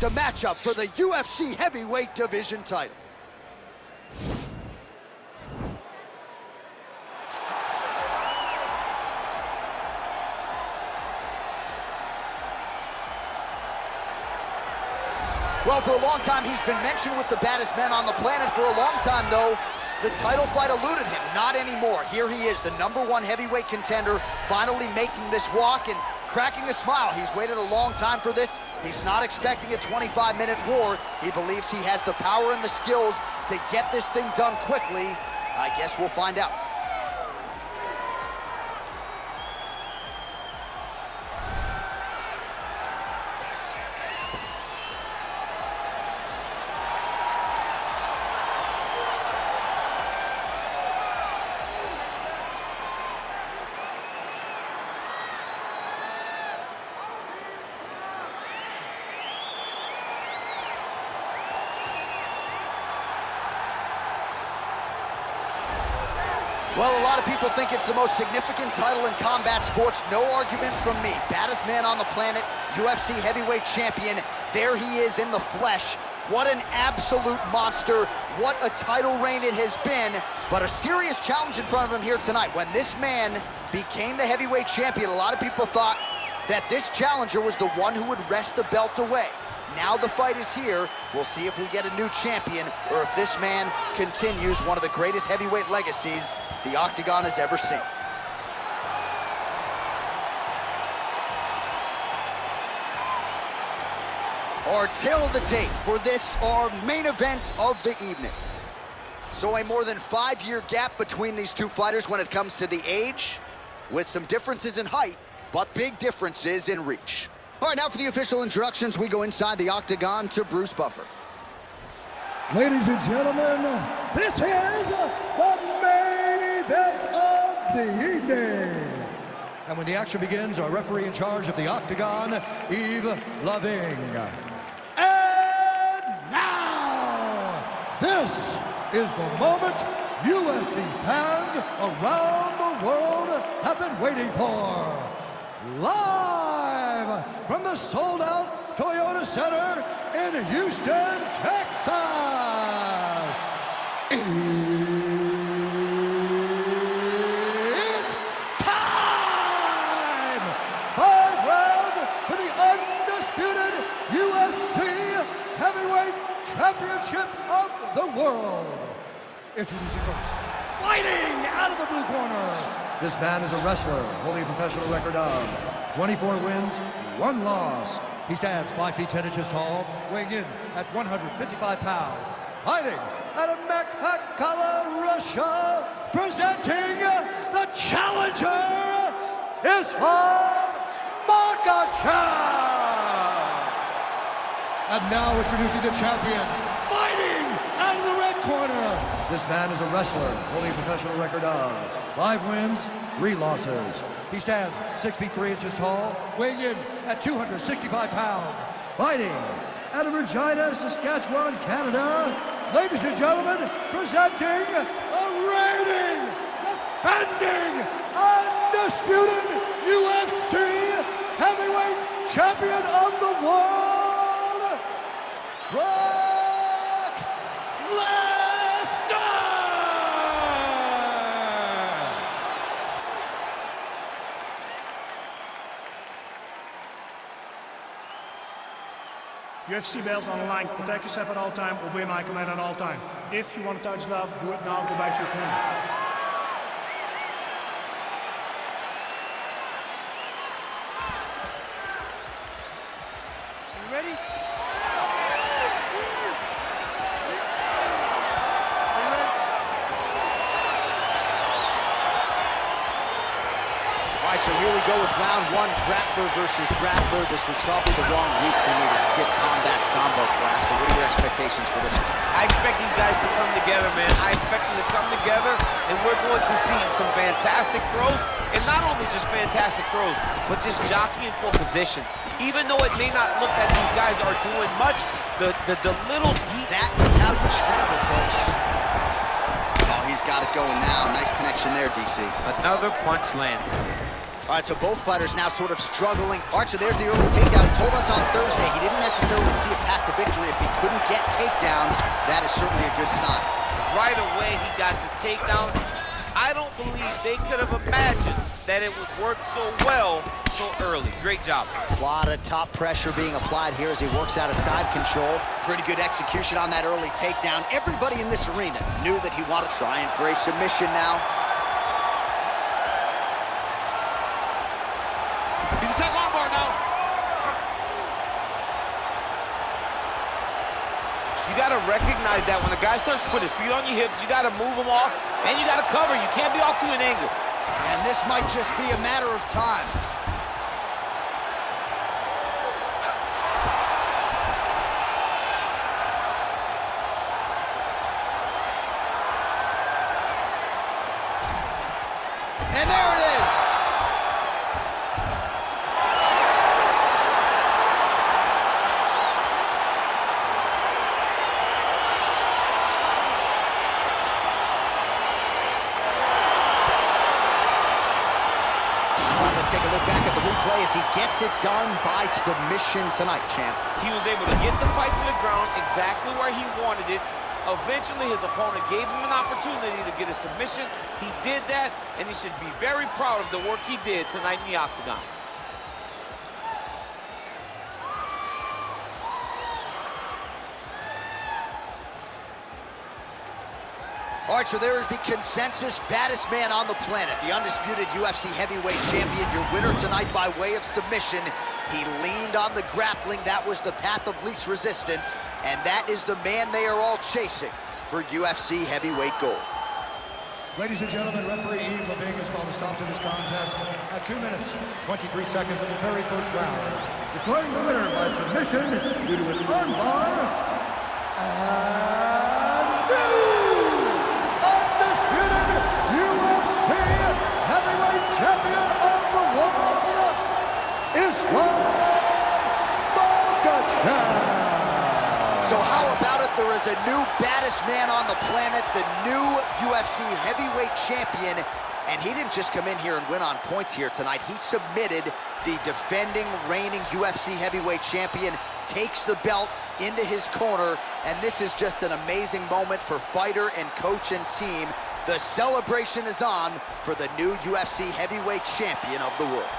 next, a matchup for the UFC heavyweight division title. Well, for a long time, he's been mentioned with the baddest men on the planet. For a long time, though, the title fight eluded him. Not anymore. Here he is, the #1 heavyweight contender, finally making this walk and cracking a smile. He's waited a long time for this. He's not expecting a 25-minute war. He believes he has the power and the skills to get this thing done quickly. I guess we'll find out. Well, a lot of people think it's the most significant title in combat sports. No argument from me. Baddest man on the planet, UFC heavyweight champion. There he is in the flesh. What an absolute monster. What a title reign it has been. But a serious challenge in front of him here tonight. When this man became the heavyweight champion, a lot of people thought that this challenger was the one who would wrest the belt away. Now the fight is here. We'll see if we get a new champion or if this man continues one of the greatest heavyweight legacies the Octagon has ever seen. Our tale of the tape for this, our main event of the evening. So a more than 5-year gap between these two fighters when it comes to the age, with some differences in height, but big differences in reach. All right, now for the official introductions, we go inside the Octagon to Bruce Buffer. Ladies and gentlemen, this is the main event of the evening. And when the action begins, our referee in charge of the Octagon, Yves Loving. And now, this is the moment UFC fans around the world have been waiting for. Live from the sold-out Toyota Center in Houston, Texas. It's time! 5 rounds for the undisputed UFC Heavyweight Championship of the world. Introducing first, fighting out of the blue corner. This man is a wrestler holding a professional record of 24 wins, 1 loss. He stands 5 feet 10 inches tall, weighing in at 155 pounds. Fighting out of Makhachev, Russia, presenting the challenger, Islam Makhachev. And now introducing the champion, fighting out of the red corner. This man is a wrestler holding a professional record of 5 wins, 3 losses. He stands 6 feet 3 inches tall, weighing in at 265 pounds. Fighting out of Regina, Saskatchewan, Canada. Ladies and gentlemen, presenting a reigning, defending, undisputed UFC heavyweight champion of the world, Brock Lesnar! UFC belt on the line. Protect yourself at all time. Obey my command at all time. If you want to touch love, do it now. Go back to your corner. You ready? All right, so here we go with round 1, grappler versus grappler. This was probably the wrong week for me to skip combat sambo class, but what are your expectations for this one? I expect these guys to come together, man. I expect them to come together, and we're going to see some fantastic throws, and not only just fantastic throws, but just jockeying for position. Even though it may not look that these guys are doing much, the little deep... That is how you scramble, folks. Oh, he's got it going now. Nice connection there, DC. Another punch landed. All right, so both fighters now sort of struggling. All right, so there's the early takedown. He told us on Thursday he didn't necessarily see a path to victory if he couldn't get takedowns. That is certainly a good sign. Right away, he got the takedown. I don't believe they could have imagined that it would work so well so early. Great job. A lot of top pressure being applied here as he works out of side control. Pretty good execution on that early takedown. Everybody in this arena knew that he wanted to try and for a submission now. He's a tuck armbar now. You got to recognize that when a guy starts to put his feet on your hips, you got to move him off, and you got to cover. You can't be off to an angle. And this might just be a matter of time. And there it is. Let's take a look back at the replay as he gets it done by submission tonight, champ. He was able to get the fight to the ground exactly where he wanted it. Eventually, his opponent gave him an opportunity to get a submission. He did that, and he should be very proud of the work he did tonight in the octagon. All right, so there is the consensus baddest man on the planet, the undisputed UFC heavyweight champion, your winner tonight by way of submission. He leaned on the grappling. That was the path of least resistance, and that is the man they are all chasing for UFC heavyweight gold. Ladies and gentlemen, referee Yves Leving has called a stop to this contest at 2 minutes, 23 seconds of the very first round. Declaring the winner by submission due to an armbar, and new undisputed UFC heavyweight champion of the world, Makhachev. So how about it? There is a new baddest man on the planet, the new UFC heavyweight champion, and he didn't just come in here and win on points here tonight. He submitted the defending, reigning UFC heavyweight champion, takes the belt into his corner, and this is just an amazing moment for fighter and coach and team. The celebration is on for the new UFC heavyweight champion of the world.